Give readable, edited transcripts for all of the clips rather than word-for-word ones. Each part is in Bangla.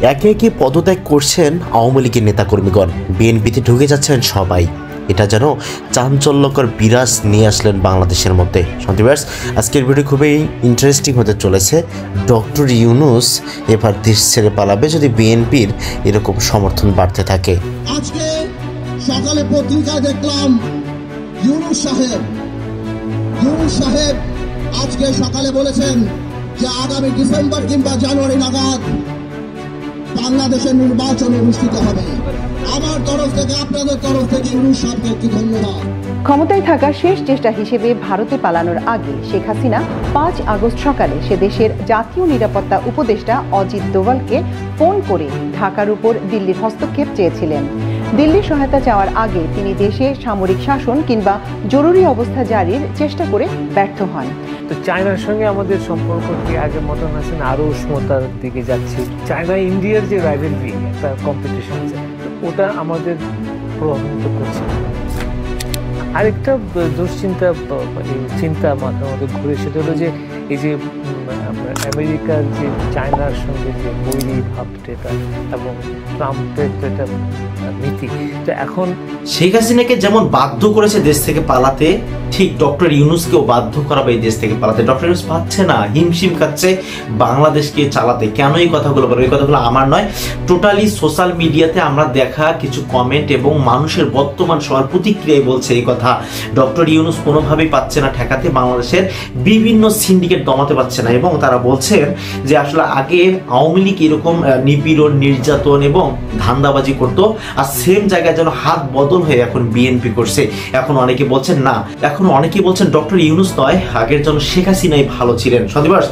একে একে পদত্যাগ করছেন আওয়ামী লীগের নেতাকর্মীগণ, বিএনপিতে ঢুকে যাচ্ছেন সবাই। এটা যেন চাঞ্চল্যকর বিরাজ নিয়ে আসলেন বাংলাদেশের মধ্যে। সন্ধিবাস, আজকের ভিডিও খুবই ইন্টারেস্টিং হতে চলেছে। ডক্টর ইউনূস এবার দেশ ছেড়ে পালাবে যদি বিএনপির এরকম সমর্থন বাড়তে থাকে। আজকে সকালে পত্রিকায় দেখলাম ইউনূস সাহেব আজকে সকালে বলেছেন যে আগামী ডিসেম্বর কিংবা জানুয়ারি নাগাদ বাংলাদেশের নির্বাচন অনুষ্ঠিত হবে। আমার তরফ থেকে, আপনাদের তরফ থেকে ইউনূস সাহেবকে একটি ধন্যবাদ। ক্ষমতায় থাকার শেষ চেষ্টা হিসেবে ভারতে পালানোর আগে শেখ হাসিনা 5 আগস্ট সকালে সে দেশের জাতীয় নিরাপত্তা উপদেষ্টা অজিত দোভালকে ফোন করে ঢাকার উপর দিল্লির হস্তক্ষেপ চেয়েছিলেন। দিল্লির সহায়তা চাওয়ার আগে তিনি দেশে সামরিক শাসন কিংবা জরুরি অবস্থা জারির চেষ্টা করে ব্যর্থ হন। তো চায়নার সঙ্গে আমাদের সম্পর্ক কি আগের মতন আছে না আরো উষ্ণতার দিকে যাচ্ছে? চায়না ইন্ডিয়ার যে রাইভেলরি, একটা কম্পিটিশন আছে, ওটা আমাদের প্রভাবিত করছে। আরেকটা চিন্তা মাথার মধ্যে ঘুরে, সেটা হলো যে এই যে আমেরিকার যে চায়নার সঙ্গে যে বৈরী ভাবটা এবং ট্রাম্পের যেটা নীতি, তো এখন শেখ হাসিনাকে যেমন বাধ্য করেছে দেশ থেকে পালাতে, ঠিক ডক্টর ইউনূসকেও বাধ্য করাবে এই দেশ থেকে পালাতে। ডক্টর ইউনূস পাচ্ছে না, হিমশিম খাচ্ছে বাংলাদেশকে চালাতে। কেন এই কথাগুলো বলবো? এই কথাগুলো আমার নয়, টোটালি সোশ্যাল মিডিয়াতে আমরা দেখা কিছু কমেন্ট এবং মানুষের বর্তমান সময়ের প্রতিক্রিয়ায় বলছে এই কথা। ডক্টর ইউনূস কোনোভাবেই পাচ্ছে না ঠেকাতে, বাংলাদেশের বিভিন্ন সিন্ডিকেট দমাতে পারছে না। এবং তারা বলছেন যে আসলে আগে আওয়ামী লীগ এরকম নিপীড়ন, নির্যাতন এবং ধান্দাবাজি করতো, আর সেম জায়গায় যেন হাত বদল হয়ে এখন বিএনপি করছে। এখন অনেকে বলছেন না, এখন অনেকেই বলছেন ডক্টর ইউনূস নয়, আগের জন্য শেখ হাসিনাই ভালো ছিলেন। সন্ধিবাস,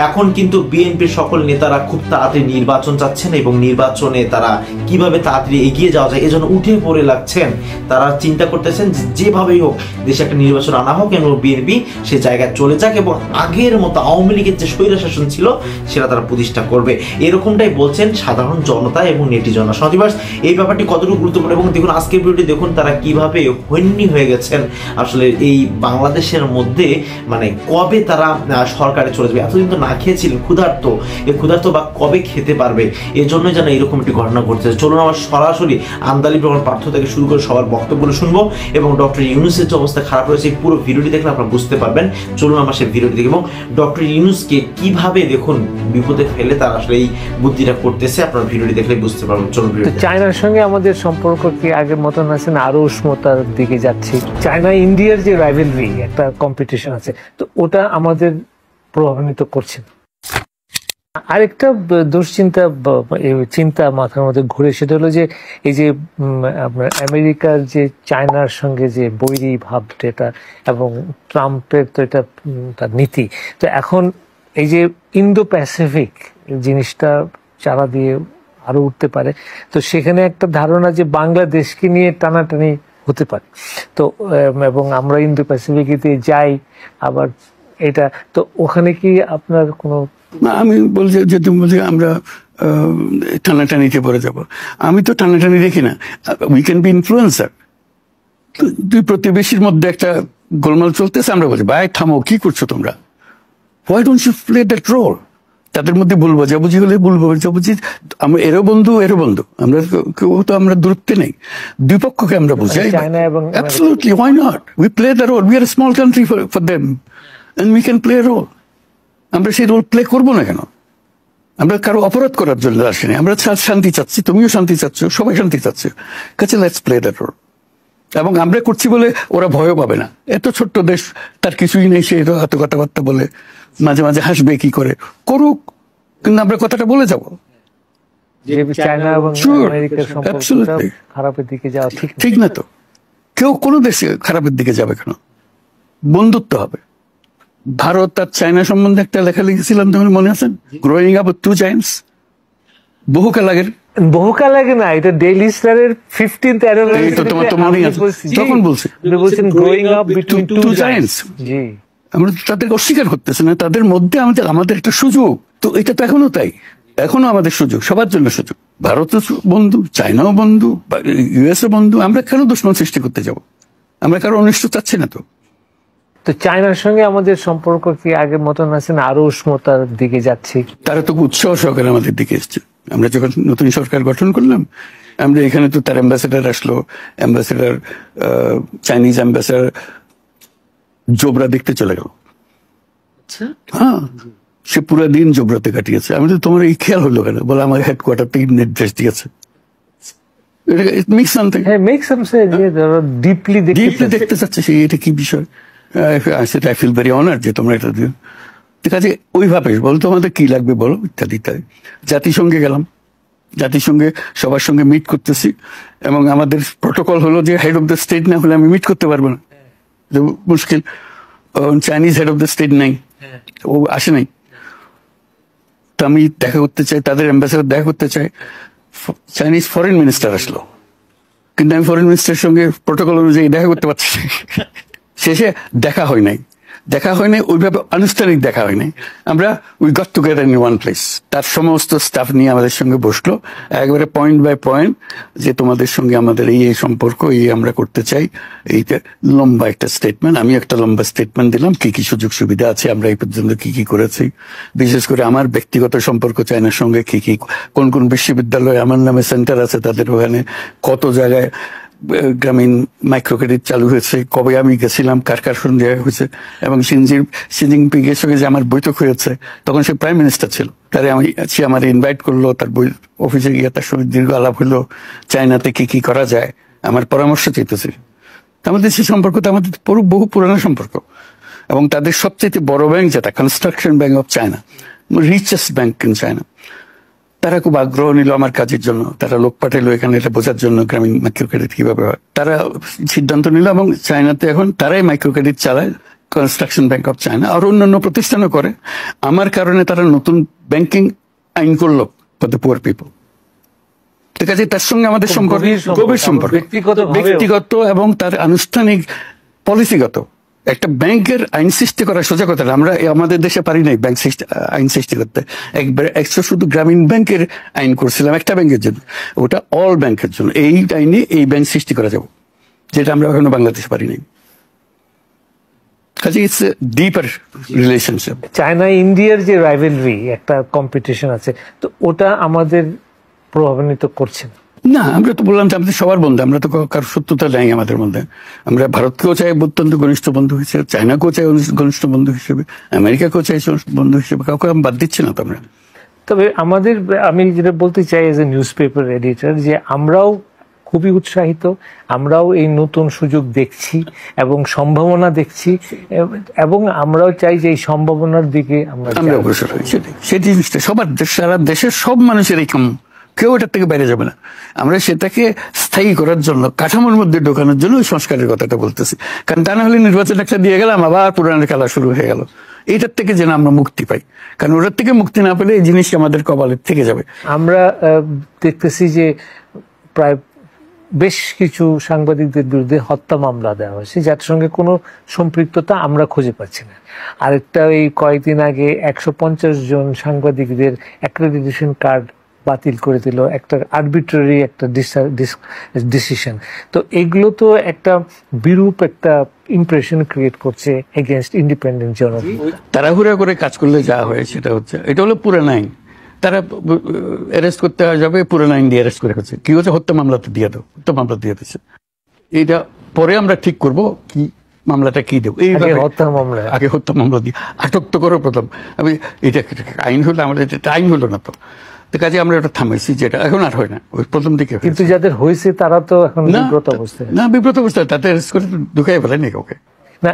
এখন কিন্তু বিএনপির সকল নেতারা খুব তাড়াতাড়ি নির্বাচন চাচ্ছেন এবং নির্বাচনে তারা কিভাবে তাড়াতাড়ি এগিয়ে যাওয়া যায় এজন্য উঠে পড়ে লাগছেন। তারা চিন্তা করতেছেন যেভাবেই হোক দেশে একটা নির্বাচন আনা হোক এবং বিএনপি সে জায়গায় চলে যাক এবং আগের মতো আওয়ামী লীগের যে স্বৈরশাসন ছিল সেটা তারা প্রতিষ্ঠা করবে, এরকমটাই বলছেন সাধারণ জনতা এবং নেটিজনরা। সন্ধিবাস, এই ব্যাপারটি কতটুকু গুরুত্বপূর্ণ এবং দেখুন আজকের ভিডিওটি দেখুন তারা কিভাবে হন্যি হয়ে গেছেন আসলে এই বাংলাদেশের মধ্যে, মানে কবে তারা সরকারে চলে যাবে। এতদিন তো না খেয়েছিলেন, ক্ষুধার্ত, এই ক্ষুধার্ত বা কবে খেতে পারবে, এর জন্যই যেন এরকম একটি ঘটনা ঘটতেছে। চলুন আমার সরাসরি আন্দালিব রহমান পার্থ থেকে শুরু করে সবার বক্তব্যগুলো শুনবো এবং ডক্টর ইউনূসের যে অবস্থা খারাপ রয়েছে পুরো ভিডিওটি দেখলে আপনারা বুঝতে পারবেন। চলুন আমার সেই ভিডিওটি দেখি এবং ডক্টর ইউনূসকে কিভাবে দেখুন বিপদে ফেলে তারা আসলে এই বুদ্ধিটা করতেছে, আপনারা ভিডিওটি দেখলে বুঝতে পারবেন। চলুন ভিডিও। চায়নার সঙ্গে আমাদের সম্পর্ক কি আগের মতন আছে না আরো উষ্ণতার দিকে যাচ্ছে? চায়না ইন্ডিয়ার যে রাইভেলরি, একটা কম্পিটিশন আছে, তো ওটা আমাদের প্রভাবিত করছে। আরেকটা চিন্তা মাথার মধ্যে ঘুরে, সেটা হলো যে এই যে আপনার আমেরিকার যে চায়নার সঙ্গে যে বৈরী ভাবটা এবং ট্রাম্পের তো এটা তার নীতি, তো এখন এই যে ইন্দো প্যাসিফিক জিনিসটা চারা দিয়ে আরো উঠতে পারে, তো সেখানে একটা ধারণা যে বাংলাদেশকে নিয়ে টানাটানি হতে পারে। তো এবং আমরা ইন্দো প্যাসিফিকে যাই আবার এটা, তো ওখানে কি আপনার কোনো? আমি বলছি যে তুমি বলছি আমরা টানাটানিতে পড়ে যাবো। আমি তো টানাটানি দেখি না, উই ক্যান বি ইনফ্লুয়েন্সার। দুই প্রতিবেশীর মধ্যে একটা গোলমাল চলতেছে, আমরা বলছি ভাই থামো, কি করছো তোমরা? Why don't you play that role? তাদের মধ্যে ভুল বোঝাবুঝি হলে ভুল বোঝাবুঝি, আমরা এরও বন্ধু আমরা কেউ তো আমরা দূরত্বে নেই, দুই পক্ষকে আমরা বুঝাই। Absolutely, why not? We play the role. We are a small country for them and we can play a role. আমরা সেই রোল প্লে করবো না কেন? আমরা কারো অপরাধ করার জন্য আসিনি, আমরা শান্তি চাচ্ছি, তুমিও শান্তি চাচ্ছ, সবাই শান্তি চাচ্ছে, কাছে লেটস প্লে দ্যাট রোল। এবং আমরা করছি বলে ওরা ভয়ও পাবে না। এত ছোট্ট দেশ, তার কিছুই নেই, সে এত কথাবার্তা বলে মাঝে মাঝে হাসবে, কি করে করুক, কিন্তু আমরা কথাটা বলে যাবো। চায়না এবং আমেরিকার সম্পর্কটা খারাপের দিকে যাওয়া ঠিক না তো। কেউ কোনো দেশে খারাপের দিকে যাবে কেন? বন্ধুত্ব হবে। ভারত আর চায়না সম্বন্ধে একটা লেখা লিখেছিলাম, তোমার মনে আছেন? Growing up with two giants. বহুকাল আগে না, এটা ডেইলি স্টারের 15th অ্যানিভার্সারি, তো তোমার তো মনে আছে, তখন বলছি growing up between two giants. জি, আমরা তাদেরকে অস্বীকার করতেছি না, তাদের মধ্যে আমাদের একটা সুযোগ, তো এটা তো এখনো তাই, এখনো আমাদের সুযোগ, সবার জন্য সুযোগ। ভারতও বন্ধু, চায়নাও বন্ধু, ইউএসও বন্ধু, আমরা কেন দুশ্মন সৃষ্টি করতে যাব? আমরা কারো অনিষ্ট চাচ্ছি না তো। তো চায়নার সঙ্গে আমাদের সম্পর্ক কি আগের মতন আছে না আরো উষ্ণতার দিকে যাচ্ছে? তারা তো উৎসাহ সহকারে আমাদের দিকে এসছে, আমরা যখন নতুন সরকার গঠন করলাম, আমরা এখানে তো তার অ্যাম্বাসেডার আসলো, অ্যাম্বাসেডার চাইনিজ অ্যাম্বাসেডার জোবরা দেখতে চলে গেল। হ্যাঁ, সে পুরো দিন জোবরাতে কাটিয়েছে। আমি তো তোমার এই খেয়াল হলো কেন? বলে আমার হেডকোয়ার্টার থেকে নির্দেশ দিয়েছে। দেখতে চাচ্ছে সে, এটা কি বিষয়? আই ফিল ভেরি অনার্ড যে তোমরা এটা দিও। ঠিক আছে, ওইভাবে বলো তোমাদের কি লাগবে বলো, ইত্যাদি ইত্যাদি। জাতিসংঘে গেলাম, জাতিসংঘে সবার সঙ্গে মিট করতেছি, এবং আমাদের প্রটোকল হলো যে হেড অফ দ্য স্টেট না হলে আমি মিট করতে পারবো না, মুশকিল। Chinese head of the state নাই, ও আসে নাই। তো আমি দেখা করতে চাই, তাদের অ্যাম্বাসেডর দেখা করতে চাই, চাইনিজ ফরেন মিনিস্টার আসলো, কিন্তু আমি ফরেন মিনিস্টারের সঙ্গে প্রটোকল অনুযায়ী দেখা করতে পারছি। শেষে দেখা হয় নাই, ওইভাবে আনুষ্ঠানিক দেখা হয় নাই। আমরা we got together in one place, তার সমস্ত স্টাফ নিয়ে আমাদের সঙ্গে বসলো, একবারে পয়েন্ট বাই পয়েন্ট যে তোমাদের সঙ্গে আমাদের এই সম্পর্ক, এই আমরা করতে চাই, এইটা লম্বা একটা স্টেটমেন্ট। আমি একটা লম্বা স্টেটমেন্ট দিলাম, কি কি সুযোগ সুবিধা আছে, আমরা এই পর্যন্ত কি কি করেছি, বিশেষ করে আমার ব্যক্তিগত সম্পর্ক চায়নার সঙ্গে কি কি, কোন কোন বিশ্ববিদ্যালয়ে আমার নামে সেন্টার আছে, তাদের ওখানে কত জায়গায় গ্রামীণ মাইক্রো ক্রেডিট চালু হয়েছে, কবে আমি গেছিলাম, কার কার সঙ্গে দেখা হয়েছে, এবং শি জিনপিং এর সঙ্গে যে আমার বৈঠক হয়েছে, তখন সে প্রাইম মিনিস্টার ছিল, সে আমার ইনভাইট করলো, তার অফিসে গিয়ে তার সঙ্গে দীর্ঘ আলাপ হলো, চায়নাতে কি কি করা যায়, আমার পরামর্শ চাইতেছে। আমাদের সে সম্পর্ক তো আমাদের বহু পুরানো সম্পর্ক, এবং তাদের সবচেয়ে বড় ব্যাংক যেটা construction bank of China, richest bank in China, তারা খুব আগ্রহ নিল আমার কাজের জন্য। তারা লোক পাঠালো এখানে এটা বোঝার জন্য গ্রামীণ মাইক্রো ক্রেডিট কিভাবে হয়। তারা সিদ্ধান্ত নিল, এবং চায়নাতে এখন তারাই মাইক্রো ক্রেডিট চালায়, কনস্ট্রাকশন ব্যাংক অফ চায়না, আর অন্যান্য প্রতিষ্ঠানও করে। আমার কারণে তারা নতুন ব্যাংকিং আইন করলো ফর দ্য পুয়ার পিপল। ঠিক আছে, তার সঙ্গে আমাদের সম্পর্ক গভীর সম্পর্ক, ব্যক্তিগত এবং তার আনুষ্ঠানিক পলিসিগত। একটা ব্যাংকের আইন সৃষ্টি করা সোজা কথা, আমরা আমাদের দেশে পারি নাই ব্যাংক আইন সৃষ্টি করতে। একশো শুধু গ্রামীণ ব্যাংকের আইন করছিলাম একটা ব্যাংকের জন্য, ওটা অল ব্যাংকের জন্য। এই আইনে এই ব্যাংক সৃষ্টি করা যাবে, যেটা আমরা এখনো বাংলাদেশে পারি নাই। কাজে ইটস ডিপার রিলেশনশিপ। চায়না ইন্ডিয়ার যে রাইভেলরি, একটা কম্পিটিশন আছে, তো ওটা আমাদের প্রভাবান্বিত করছে না? না, আমরা তো বললাম যে আমাদের সবার বন্ধু, আমরা তো কারোর শত্রুতা নাই আমাদের মধ্যে। আমরা ভারতকেও চাই অত্যন্ত ঘনিষ্ঠ বন্ধু হিসেবে, চায়নাকেও চাই ঘনিষ্ঠ বন্ধু হিসেবে, আমেরিকাকেও চাই বন্ধু হিসেবে, কাউকে আমি বাদ দিচ্ছি না তো আমরা। তবে আমি যেটা বলতে চাই as a news paper editor, যে আমরাও খুবই উৎসাহিত, আমরাও এই নতুন সুযোগ দেখছি এবং সম্ভাবনা দেখছি, এবং আমরাও চাই যে এই সম্ভাবনার দিকে আমরা অগ্রসর হই। সেই জিনিসটা সবার, সারা দেশের সব মানুষের এই কেউ এটার থেকে বাইরে যাবে না। আমরা সেটাকে স্থায়ী করার জন্য, কাঠামোর মধ্যে ঢোকানোর জন্য ওই সংস্কারের কথাটা বলতেছি। কারণ তা না হলে নির্বাচন একটা দিয়ে গেলাম, আবার পুরানো খেলা শুরু হয়ে গেল। এইটার থেকে যেন আমরা মুক্তি পাই, কারণ ওটার থেকে মুক্তি না পেলে এই জিনিস আমাদের কপালের থেকে যাবে। আমরা দেখতেছি যে প্রায় বেশ কিছু সাংবাদিকদের বিরুদ্ধে হত্যা মামলা দেওয়া হয়েছে, যার সঙ্গে কোনো সম্পৃক্ততা আমরা খুঁজে পাচ্ছি না। আরেকটা এই কয়েকদিন আগে 150 জন সাংবাদিকদের অ্যাক্রেডিটেশন কার্ড বাতিল করে দিল, একটা আরবিট্রারি একটা ডিসিশন। তো এগুলো তো একটা বিরূপ একটা ইমপ্রেশন ক্রিয়েট করছে এগেইনস্ট ইন্ডিপেন্ডেন্ট জার্নালিস্ট। তাড়াহুড়া করে কাজ করলে যা হয় সেটা হচ্ছে, এটা হলো পুরান আইন, তারা অ্যারেস্ট করতে যাবে, পুরান আইন দিয়ে অ্যারেস্ট করে হচ্ছে। কি হচ্ছে, হত্যা মামলাতে দিয়ে দাও, হত্যা মামলা দিয়ে দিচ্ছে। এইটা পরে আমরা ঠিক করবো কি মামলাটা কি দেবো, এইভাবে আগে হত্যা মামলা দিয়ে আটক তো করো প্রথম। আমি এটা আইন হলো, আমাদের এটা আইন হলো না তো, কাজে আমরা ওটা থামাইছি, যেটা এখন আর হয় না, ওই প্রথম দিকে। কিন্তু যাদের হয়েছে তারা তো এখন বিব্রত অবস্থায়, না বিব্রত অবস্থায়, তাতে অ্যারেস্ট করে ঢুকাই ফেলেনি কাউকে। না,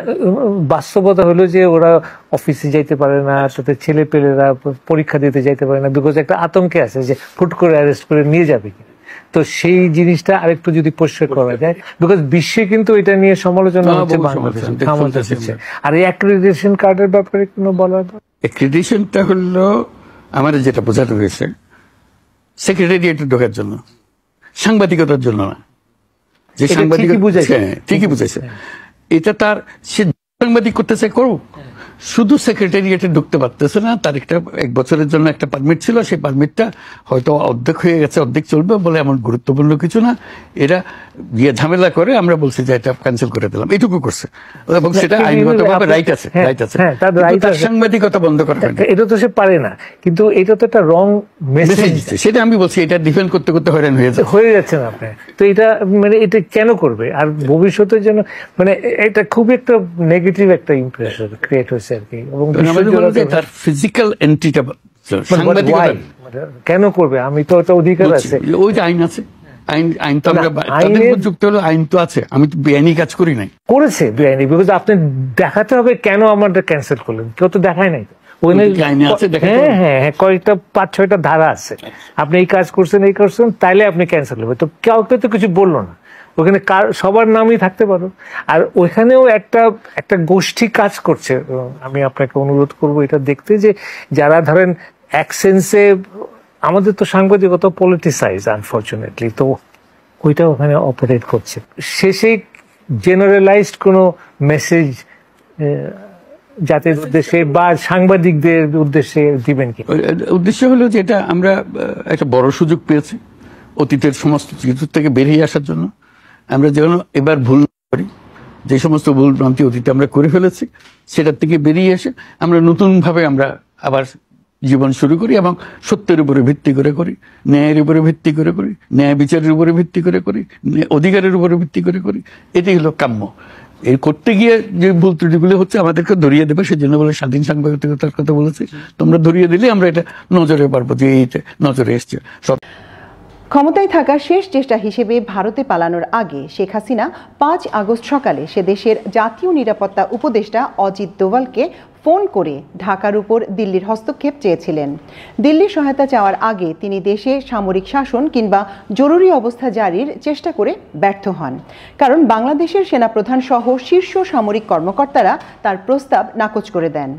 বাস্তবতা হলো যে ওরা অফিসে যাইতে পারে না, তাদের ছেলে পেলেরা পরীক্ষা দিতে যাইতে পারে না, বিকজ একটা আতঙ্কে আছে যে ফুট করে অ্যারেস্ট করে নিয়ে যাবে কিনা। তো সেই জিনিসটা আরেকটু যদি পরিষ্কার করা যায়, বিকজ বিশ্বে কিন্তু এটা নিয়ে সমালোচনা হচ্ছে, বাংলাদেশে। আর এই অ্যাক্রেডিটেশন কার্ডের ব্যাপারে কোনো বলার, অ্যাক্রেডিটেশনটা হলো আমার যেটা বোঝানো হয়েছে সেক্রেটারিয়েটে ঢোকার জন্য, সাংবাদিকতার জন্য না। যে সাংবাদিক ঠিকই বুঝাইছে, এটা তার সে সাংবাদিক করতে চায় করুক, শুধু সেক্রেটারিয়েটে ঢুকতে পারতেছে না, তার একটা 1 বছরের জন্য একটা পারমিট ছিল, সেই পারমিটটা হয়তো অর্ধেক হয়ে গেছে, অর্ধেক চলবে বলে এমন গুরুত্বপূর্ণ কিছু না, এরা গিয়ে ঝামেলা করে, আমরা বলছি যে এটা ক্যান্সেল করে দিলাম, এটুকু করছে, এবং সেটা আইনগতভাবে রাইট আছে, রাইট আছে, তার সাংবাদিকতা বন্ধ করা হয় না। এটা তো সে পারে না, কিন্তু এটা তো একটা রং মেসেজ, সেটা আমি বলছি, এটা ডিফেন্ড করতে করতে হয়রান হয়ে যাচ্ছে না আপনি। তো এটা মানে এটা কেন করবে, আর ভবিষ্যতের জন্য মানে এটা খুব একটা নেগেটিভ একটা ইমপ্রেশন ক্রিয়েট হয়েছে আর কি। এবং তার ফিজিক্যাল এন্ট্রিটা কেন করবে, আমি তো একটা অধিকার আছে, ওই যে আইন আছে, আইন তো আমরা যুক্ত হলো, আইন তো আছে, আমি তো বেআইনি কাজ করি নাই, করেছে বেআইনি, বিকজ আপনি দেখাতে হবে কেন আমাদের ক্যান্সেল করলেন, কেউ তো দেখায় নাই। কয়েকটা 5-6টা ধারা আছে, আপনি এই কাজ করছেন তাইলে আপনি ক্যান্সেল হবে, তো কাউকে তো কিছু বললো না, ওখানে সবার নামই থাকতে পারো। আর ওইখানেও একটা গোষ্ঠী কাজ করছে, আমি আপনাকে অনুরোধ করবো এটা দেখতে, যে যারা ধরেন এক সেন্সে, আমাদের তো সাংবাদিকতা পলিটিসাইজ আনফরচুনেটলি, তো ওইটা ওখানে অপারেট করছে, শেষে জেনারেলাইজড কোনো মেসেজ জাতির উদ্দেশ্যে বা সাংবাদিকদের উদ্দেশ্যে দিবেন কি? উদ্দেশ্য হলো যে এটা আমরা একটা বড় সুযোগ পেয়েছি অতীতের সমস্ত কিছু থেকে বেরিয়ে আসার জন্য, আমরা যেন এবার ভুল করি, যে সমস্ত ভুল ভ্রান্তি অতীতে আমরা করে ফেলেছি সেটার থেকে বেরিয়ে এসে আমরা নতুনভাবে আমরা আবার জীবন শুরু করি, এবং সত্যের উপরে ভিত্তি করে করি, ন্যায়ের উপরে ভিত্তি করে করি, ন্যায় বিচারের উপরে ভিত্তি করে করি, অধিকারের উপরে ভিত্তি করে করি, এটাই হলো কাম্য। এই করতে গিয়ে যে ভুল ত্রুটিগুলো হচ্ছে আমাদেরকে ধরিয়ে দেবে, সেজন্য বলে স্বাধীন সাংবাদিকতার কথা বলেছি, তোমরা ধরিয়ে দিলে আমরা এটা নজরে পারবো যে এইটা নজরে এসছে। ক্ষমতায় থাকার শেষ চেষ্টা হিসেবে ভারতে পালানোর আগে শেখ হাসিনা 5 আগস্ট সকালে সে দেশের জাতীয় নিরাপত্তা উপদেষ্টা অজিত দোভালকে ফোন করে ঢাকার উপর দিল্লির হস্তক্ষেপ চেয়েছিলেন। দিল্লির সহায়তা চাওয়ার আগে তিনি দেশে সামরিক শাসন কিংবা জরুরি অবস্থা জারির চেষ্টা করে ব্যর্থ হন, কারণ বাংলাদেশের সেনাপ্রধান সহ শীর্ষ সামরিক কর্মকর্তারা তার প্রস্তাব নাকচ করে দেন।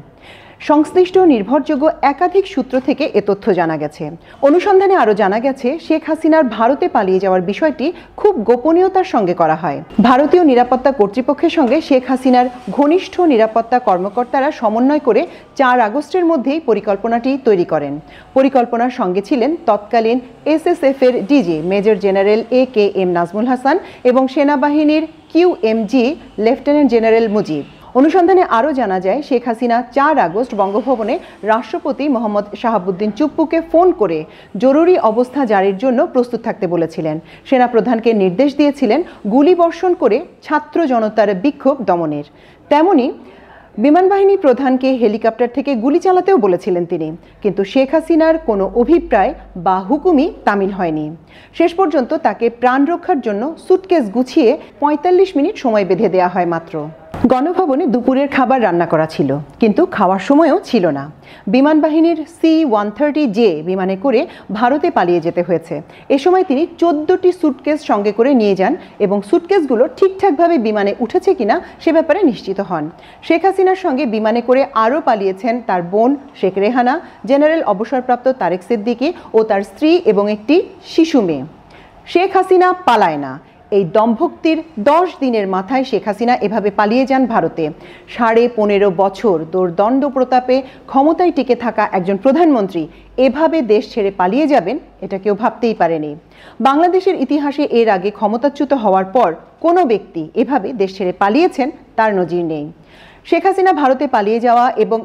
সংশ্লিষ্ট নির্ভরযোগ্য একাধিক সূত্র থেকে এ তথ্য জানা গেছে। অনুসন্ধানে আরও জানা গেছে, শেখ হাসিনার ভারতে পালিয়ে যাওয়ার বিষয়টি খুব গোপনীয়তার সঙ্গে করা হয়। ভারতীয় নিরাপত্তা কর্তৃপক্ষের সঙ্গে শেখ হাসিনার ঘনিষ্ঠ নিরাপত্তা কর্মকর্তারা সমন্বয় করে 4 আগস্টের মধ্যেই পরিকল্পনাটি তৈরি করেন। পরিকল্পনার সঙ্গে ছিলেন তৎকালীন SSF এর DG major general AKM Nazmul Hasan এবং সেনাবাহিনীর QMG লেফটেন্যান্ট জেনারেল মুজিব। অনুসন্ধানে আরও জানা যায়, শেখ হাসিনা 4 আগস্ট বঙ্গভবনে রাষ্ট্রপতি মোহাম্মদ শাহাবুদ্দিন চুপ্পুকে ফোন করে জরুরি অবস্থা জারির জন্য প্রস্তুত থাকতে বলেছিলেন। সেনাপ্রধানকে নির্দেশ দিয়েছিলেন গুলিবর্ষণ করে ছাত্র জনতার বিক্ষোভ দমনের। তেমনি বিমানবাহিনী প্রধানকে হেলিকপ্টার থেকে গুলি চালাতেও বলেছিলেন তিনি, কিন্তু শেখ হাসিনার কোনো অভিপ্রায় বা হুকুমই তামিল হয়নি। শেষ পর্যন্ত তাকে প্রাণ রক্ষার জন্য সুটকেস গুছিয়ে 45 মিনিট সময় বেঁধে দেওয়া হয় মাত্র। গণভবনে দুপুরের খাবার রান্না করা ছিল, কিন্তু খাওয়ার সময়ও ছিল না। বিমানবাহিনীর C-130J বিমানে করে ভারতে পালিয়ে যেতে হয়েছে। এ সময় তিনি 14টি সুটকেস সঙ্গে করে নিয়ে যান এবং সুটকেসগুলো ঠিকঠাকভাবে বিমানে উঠেছে কিনা সে ব্যাপারে নিশ্চিত হন। শেখ হাসিনার সঙ্গে বিমানে করে আরও পালিয়েছেন তার বোন শেখ রেহানা, জেনারেল অবসরপ্রাপ্ত তারেক সিদ্দিকী ও তার স্ত্রী এবং একটি শিশু মেয়ে। শেখ হাসিনা পালায় না। এই দম্ভক্তির 10 দিনের মাথায় শেখ হাসিনা এভাবে পালিয়ে যান ভারতে। 15.5 বছর দোর্দণ্ড প্রতাপে ক্ষমতায় টিকে থাকা একজন প্রধানমন্ত্রী এভাবে দেশ ছেড়ে পালিয়ে যাবেন, এটা কেউ ভাবতেই পারেনি। বাংলাদেশের ইতিহাসে এর আগে ক্ষমতাচ্যুত হওয়ার পর কোনো ব্যক্তি এভাবে দেশ ছেড়ে পালিয়েছেন তার নজির নেই। শেখ হাসিনা ভারতে পালিয়ে যাওয়া এবং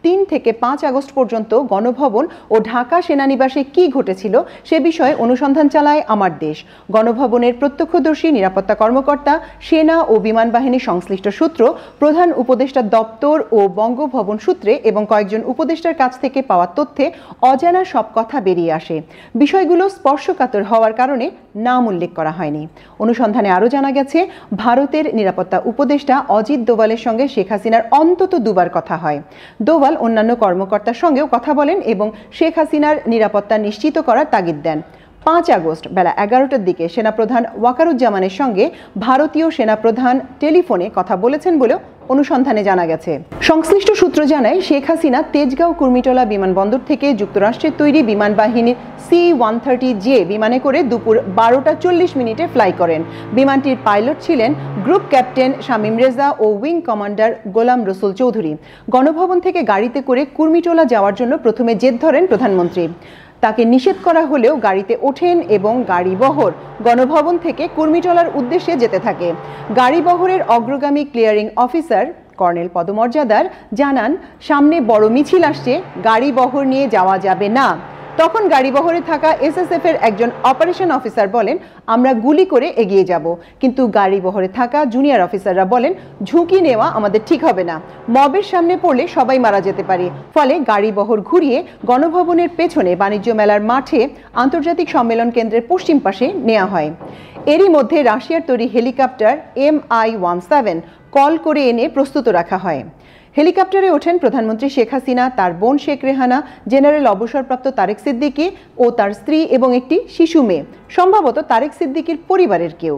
3 থেকে 5 আগস্ট পর্যন্ত গণভবন ও ঢাকা সেনানিবাসে কি ঘটেছিল সে বিষয়ে অনুসন্ধান চালায় আমার দেশ। গণভবনের প্রত্যক্ষদর্শী নিরাপত্তা কর্মকর্তা, সেনা ও বিমান বাহিনী সংশ্লিষ্ট সূত্র, প্রধান উপদেষ্টার দপ্তর ও বঙ্গভবন সূত্রে এবং কয়েকজন উপদেষ্টার কাছ থেকে পাওয়া তথ্যে অজানা সব কথা বেরিয়ে আসে। বিষয়গুলো স্পর্শকাতর হওয়ার কারণে নাম উল্লেখ করা হয়নি। অনুসন্ধানে আরও জানা গেছে, ভারতের নিরাপত্তা উপদেষ্টা অজিত দোভালের সঙ্গে শেখ হাসিনার অন্তত 2 বার কথা হয়। দোভাল অন্যান্য কর্মকর্তার সঙ্গেও কথা বলেন এবং শেখ হাসিনার নিরাপত্তা নিশ্চিত করার তাগিদ দেন। 5 আগস্ট বেলা 11টার দিকে সেনাপ্রধান ওয়াকারুজ্জামানের সঙ্গে ভারতীয় সেনাপ্রধান টেলিফোনে কথা বলেছেন বলেও অনুসন্ধানে জানা গেছে। সংশ্লিষ্ট সূত্র জানায় শেখ হাসিনা তেজগাঁও কুর্মিটোলা বিমানবন্দর থেকে যুক্তরাষ্ট্রের তৈরি বিমান বাহিনীর C-130J বিমানে করে দুপুর 12টা 40 মিনিটে ফ্লাই করেন। বিমানটির পাইলট ছিলেন গ্রুপ ক্যাপ্টেন শামীম রেজা ও উইং কমান্ডার গোলাম রসুল চৌধুরী। গণভবন থেকে গাড়িতে করে কুর্মিটোলা যাওয়ার জন্য প্রথমে জেদ ধরেন প্রধানমন্ত্রী। তাকে নিষেধ করা হলেও গাড়িতে ওঠেন এবং গাড়িবহর গণভবন থেকে কুর্মিটোলার উদ্দেশ্যে যেতে থাকে। গাড়িবহরের অগ্রগামী ক্লিয়ারিং অফিসার কর্নেল পদমর্যাদার জানান, সামনে বড় মিছিল আসছে, গাড়িবহর নিয়ে যাওয়া যাবে না। তখন গাড়িবহরে থাকা এসএসএফ এর একজন অপারেশন অফিসার বলেন, আমরা গুলি করে এগিয়ে যাব। কিন্তু গাড়িবহরে থাকা জুনিয়র অফিসাররা বলেন, ঝুঁকি নেওয়া আমাদের ঠিক হবে না, মবের সামনে পড়লে সবাই মারা যেতে পারে। ফলে গাড়িবহর ঘুরিয়ে গণভবনের পেছনে বাণিজ্য মেলার মাঠে আন্তর্জাতিক সম্মেলন কেন্দ্রের পশ্চিম পাশে নেওয়া হয়। এরই মধ্যে রাশিয়ার তৈরি হেলিকপ্টার MI-17 কল করে এনে প্রস্তুত রাখা হয়। হেলিকপ্টারে ওঠেন প্রধানমন্ত্রী শেখ হাসিনা, তার বোন শেখ রেহানা, জেনারেল অবসরপ্রাপ্ত তারেক সিদ্দিকী ও তার স্ত্রী এবং একটি শিশু মেয়ে, সম্ভবত তারেক সিদ্দিকীর পরিবারের কেউ।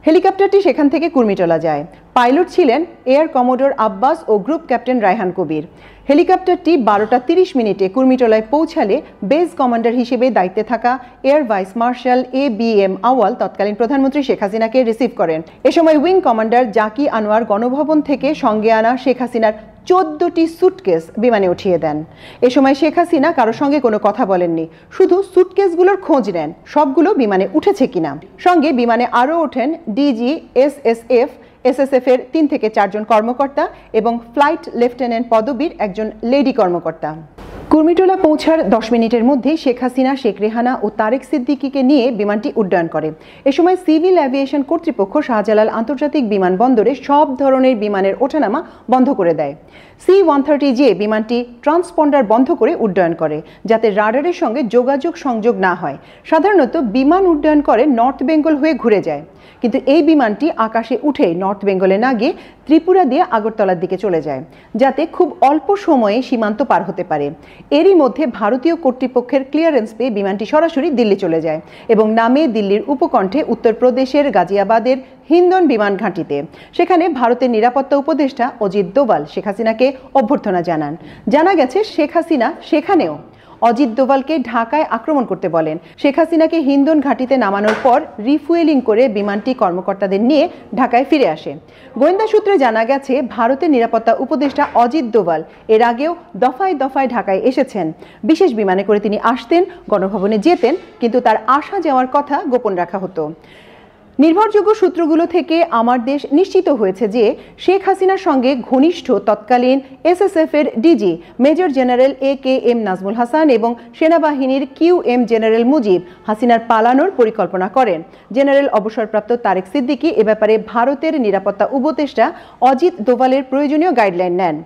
হেলিকপ্টারটি সেখান থেকে কুর্মিটোলা যায়। পাইলট ছিলেন এয়ার কমোডোর আব্বাস ও গ্রুপ ক্যাপ্টেন রায়হান কবির। হেলিকপ্টারটি 12টা 30 মিনিটে কুর্মিটোলায় পৌঁছালে বেস কমান্ডার হিসেবে দায়িত্বে থাকা এয়ার ভাইস মার্শাল ABM আওয়াল তৎকালীন প্রধানমন্ত্রী শেখ হাসিনাকে রিসিভ করেন। এ সময় উইং কমান্ডার জাকি আনোয়ার গণভবন থেকে সঙ্গে আনা শেখ হাসিনার 14টি সুটকেস বিমানে উঠিয়ে দেন। এ সময় শেখ হাসিনা কারো সঙ্গে কোনো কথা বলেননি, শুধু সুটকেসগুলোর খোঁজ নেন সবগুলো বিমানে উঠেছে কিনা। সঙ্গে বিমানে আরও ওঠেন ডিজি, SSF এর 3 থেকে 4 জন কর্মকর্তা এবং ফ্লাইট লেফটেন্যান্ট পদবীর একজন লেডি কর্মকর্তা। কুর্মিটোলা পৌঁছার 10 মিনিটের মধ্যে শেখ হাসিনা, শেখ রেহানা ও তারেক সিদ্দিকীকে নিয়ে বিমানটি উড্ডয়ন করে। এ সময় সিভিল অ্যাভিয়েশন কর্তৃপক্ষ শাহজালাল আন্তর্জাতিক বিমানবন্দরে সব ধরনের বিমানের ওঠানামা বন্ধ করে দেয়। C-130J বিমানটি ট্রান্সপন্ডার বন্ধ করে উড্ডয়ন করে, যাতে রাডারের সঙ্গে যোগাযোগ সংযোগ না হয়। সাধারণত বিমান উড্ডয়ন করে নর্থ বেঙ্গল হয়ে ঘুরে যায়, কিন্তু এই বিমানটি আকাশে উঠে নর্থ বেঙ্গলে না গিয়ে ত্রিপুরা দিয়ে আগরতলার দিকে চলে যায়, যাতে খুব অল্প সময়ে সীমান্ত পার হতে পারে। এরই মধ্যে ভারতীয় কর্তৃপক্ষের ক্লিয়ারেন্স পেয়ে বিমানটি সরাসরি দিল্লি চলে যায় এবং নামে দিল্লির উপকণ্ঠে উত্তরপ্রদেশের গাজিয়াবাদের হিন্দন বিমান ঘাঁটিতে। সেখানে ভারতের নিরাপত্তা উপদেষ্টা অজিত দোভাল শেখ হাসিনাকে অভ্যর্থনা জানান। জানা গেছে শেখ হাসিনা সেখানেও অজিত দোভালকে ঢাকায় আক্রমণ করতে বলেন। শেখ হাসিনাকে হিন্দন ঘাঁটিতে নামানোর পর রিফুয়েলিং করে বিমানটি কর্মকর্তাদের নিয়ে ঢাকায় ফিরে আসে। গোয়েন্দা সূত্রে জানা গেছে, ভারতের নিরাপত্তা উপদেষ্টা অজিত দোভাল এর আগেও দফায় দফায় ঢাকায় এসেছেন। বিশেষ বিমানে করে তিনি আসতেন, গণভবনে যেতেন, কিন্তু তার আসা যাওয়ার কথা গোপন রাখা হতো। নির্ভরযোগ্য সূত্রগুলো থেকে আমার দেশ নিশ্চিত হয়েছে যে শেখ হাসিনার সঙ্গে ঘনিষ্ঠ তৎকালীন SSF এর DG major general AKM Nazmul Hasan এবং সেনাবাহিনীর QM জেনারেল মুজিব হাসিনার পালানোর পরিকল্পনা করেন। জেনারেল অবসরপ্রাপ্ত তারেক সিদ্দিকী এ ব্যাপারে ভারতের নিরাপত্তা উপদেষ্টা অজিত দোভালের প্রয়োজনীয় গাইডলাইন নেন।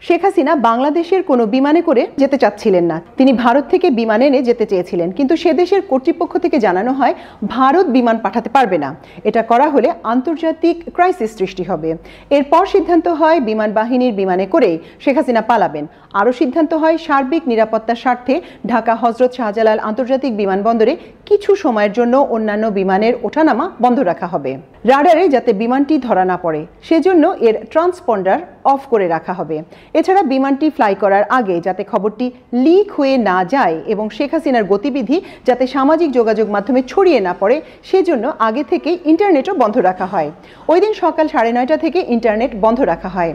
শেখ হাসিনা বাংলাদেশের কোনো বিমানে করে যেতে চাচ্ছিলেন না, তিনি ভারত থেকে বিমান এনে যেতে চেয়েছিলেন, কিন্তু সে দেশের কর্তৃপক্ষ থেকে জানানো হয় ভারত বিমান পাঠাতে পারবে না, এটা করা হলে আন্তর্জাতিক ক্রাইসিস সৃষ্টি হবে। এরপর সিদ্ধান্ত হয় বিমান বাহিনীর বিমানে করেই শেখ হাসিনা পালাবেন। আরও সিদ্ধান্ত হয় সার্বিক নিরাপত্তার স্বার্থে ঢাকা হজরত শাহজালাল আন্তর্জাতিক বিমানবন্দরে কিছু সময়ের জন্য অন্যান্য বিমানের ওঠানামা বন্ধ রাখা হবে, রাডারে যাতে বিমানটি ধরা না পড়ে সেজন্য এর ট্রান্সপন্ডার অফ করে রাখা হবে। এছাড়া বিমানটি ফ্লাই করার আগে যাতে খবরটি লিক হয়ে না যায় এবং শেখ হাসিনার গতিবিধি যাতে সামাজিক যোগাযোগ মাধ্যমে ছড়িয়ে না পড়ে সেজন্য আগে থেকে ইন্টারনেটও বন্ধ রাখা হয়। ওই দিন সকাল 9:30 থেকে ইন্টারনেট বন্ধ রাখা হয়।